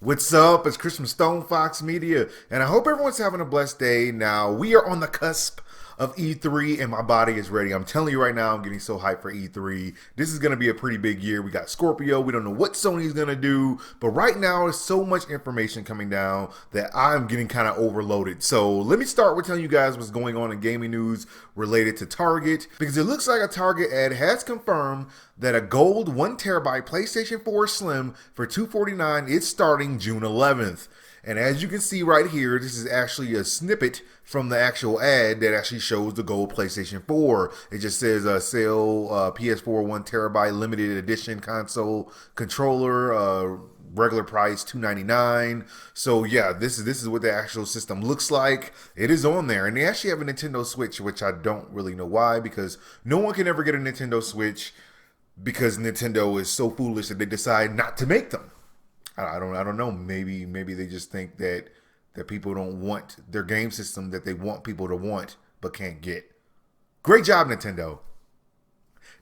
What's up? It's Chris from StonefoxMedia, and I hope everyone's having a blessed day. Now, we are on the cusp of E3, and my body is ready. I'm telling you right now, I'm getting so hyped for E3. This is going to be a pretty big year. We got Scorpio. We don't know what Sony's going to do, but right now, there's so much information coming down that I'm getting kind of overloaded. So let me start with telling you guys what's going on in gaming news related to Target, because it looks like a Target ad has confirmed that a gold 1TB PlayStation 4 Slim for $249 is starting June 11th. And as you can see right here, this is actually a snippet from the actual ad that actually shows the gold PlayStation 4. It just says sale PS4 1TB limited edition console controller, regular price $299. So yeah, this is what the actual system looks like. It is on there, and they actually have a Nintendo Switch, which I don't really know why, because no one can ever get a Nintendo Switch because Nintendo is so foolish that they decide not to make them. I don't know. Maybe they just think that people don't want their game system that they want people to want but can't get. Great job, Nintendo.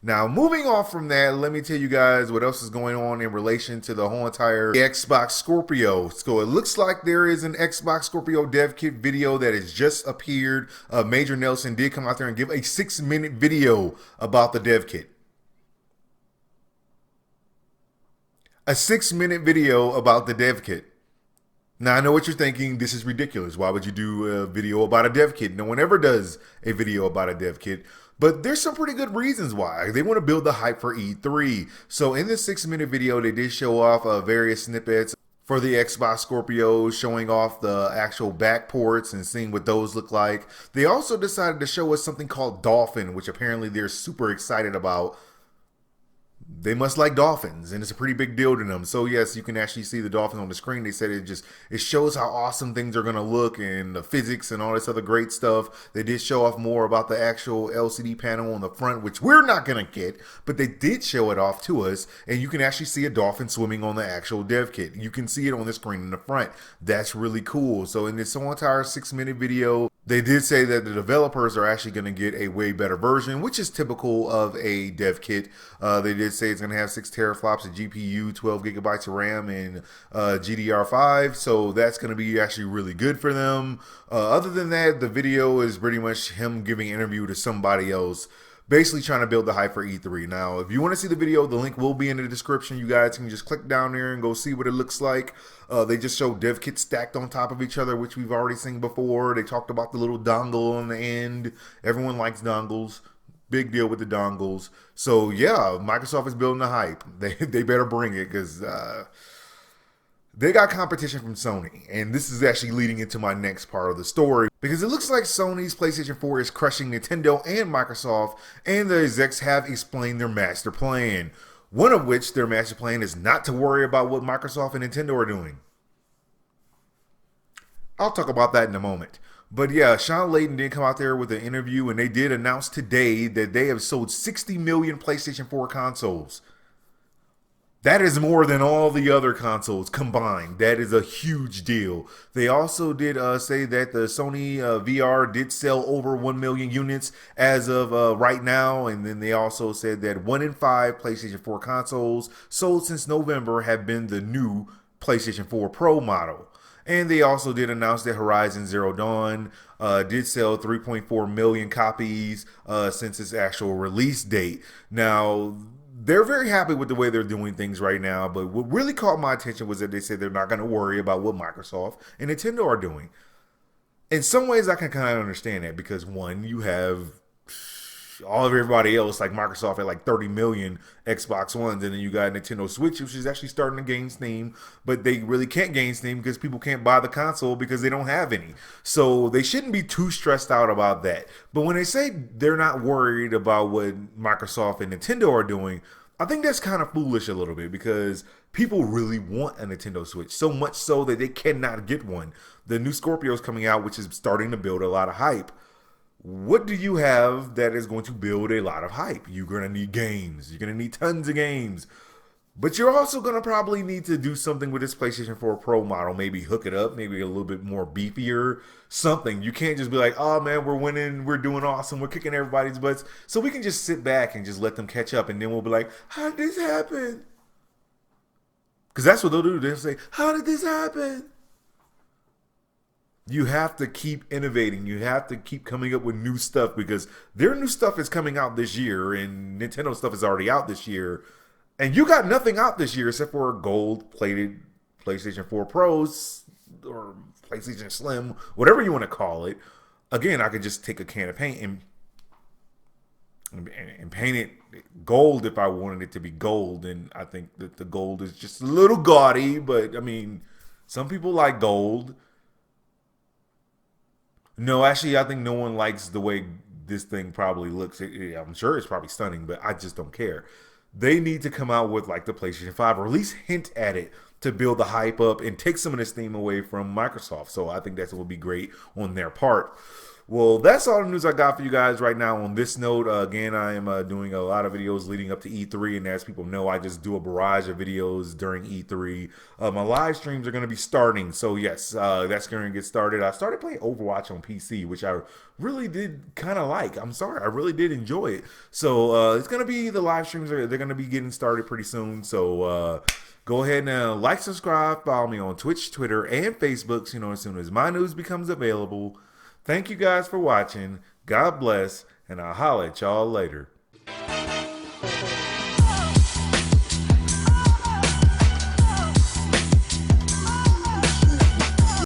Now, moving on from that, let me tell you guys what else is going on in relation to the whole entire Xbox Scorpio. So it looks like there is an Xbox Scorpio Devkit video that has just appeared. Major Nelson did come out there and give a 6-minute video about the Devkit. A 6-minute video about the Devkit. Now, I know what you're thinking. This is ridiculous. Why would you do a video about a Devkit? No one ever does a video about a Devkit. But there's some pretty good reasons why. They want to build the hype for E3. So in this 6-minute video, they did show off various snippets for the Xbox Scorpio, showing off the actual back ports and seeing what those look like. They also decided to show us something called Dolphin, which apparently they're super excited about. They must like dolphins, and it's a pretty big deal to them. So yes, you can actually see the dolphin on the screen. They said it shows how awesome things are going to look, and the physics and all this other great stuff. They did show off more about the actual LCD panel on the front, which we're not going to get, but they did show it off to us, and you can actually see a dolphin swimming on the actual Devkit. You can see it on the screen in the front. That's really cool. So in this whole entire 6-minute video, they did say that the developers are actually going to get a way better version, which is typical of a Devkit. They did say it's going to have 6 teraflops of GPU, 12 gigabytes of RAM, and GDR5. So that's going to be actually really good for them. Other than that, the video is pretty much him giving an interview to somebody else, basically trying to build the hype for E3. Now, if you want to see the video, the link will be in the description. You guys can just click down there and go see what it looks like. They just show Devkits stacked on top of each other, which we've already seen before. They talked about the little dongle on the end. Everyone likes dongles. Big deal with the dongles. So yeah, Microsoft is building the hype. They better bring it, because they got competition from Sony. And this is actually leading into my next part of the story, because it looks like Sony's PlayStation 4 is crushing Nintendo and Microsoft, and the execs have explained their master plan. One of which, their master plan, is not to worry about what Microsoft and Nintendo are doing. I'll talk about that in a moment. But yeah, Sean Layden did come out there with an interview, and they did announce today that they have sold 60 million PlayStation 4 consoles. That is more than all the other consoles combined. That is a huge deal. They also did say that the Sony VR did sell over 1 million units as of right now. And then they also said that 1 in 5 PlayStation 4 consoles sold since November have been the new PlayStation 4 Pro model. And they also did announce that Horizon Zero Dawn did sell 3.4 million copies since its actual release date. Now, they're very happy with the way they're doing things right now, but what really caught my attention was that they said they're not going to worry about what Microsoft and Nintendo are doing. In some ways, I can kind of understand that, because one, you have all of everybody else, like Microsoft, at like 30 million Xbox Ones, and then you got Nintendo Switch, which is actually starting to gain steam, but they really can't gain steam because people can't buy the console because they don't have any. So they shouldn't be too stressed out about that. But when they say they're not worried about what Microsoft and Nintendo are doing, I think that's kind of foolish a little bit, because people really want a Nintendo Switch, so much so that they cannot get one. The new Scorpio is coming out, which is starting to build a lot of hype. What do you have that is going to build a lot of hype? You're going to need games. You're going to need tons of games. But you're also going to probably need to do something with this PlayStation 4 Pro model. Maybe hook it up, maybe a little bit more beefier, something. You can't just be like, oh man, we're winning, we're doing awesome, we're kicking everybody's butts. So we can just sit back and just let them catch up, and then we'll be like, how did this happen? Because that's what they'll do. They'll say, how did this happen? You have to keep innovating. You have to keep coming up with new stuff because their new stuff is coming out this year and Nintendo stuff is already out this year. And you got nothing out this year except for gold-plated PlayStation 4 Pros or PlayStation Slim, whatever you want to call it. Again, I could just take a can of paint and paint it gold if I wanted it to be gold. And I think that the gold is just a little gaudy, but I mean, some people like gold. No, actually, I think no one likes the way this thing probably looks. I'm sure it's probably stunning, but I just don't care. They need to come out with like the PlayStation 5 or at least hint at it to build the hype up and take some of this theme away from Microsoft. So I think that will be great on their part. Well, that's all the news I got for you guys right now. On this note, again, I am doing a lot of videos leading up to E3, and as people know, I just do a barrage of videos during E3. My live streams are going to be starting, so yes, that's going to get started. I started playing Overwatch on PC, which I really did kind of like. I'm sorry, I really did enjoy it. So it's going to be the live streams, they're going to be getting started pretty soon, so go ahead and like, subscribe, follow me on Twitch, Twitter, and Facebook, so as soon as my news becomes available. Thank you guys for watching. God bless, and I'll holler at y'all later.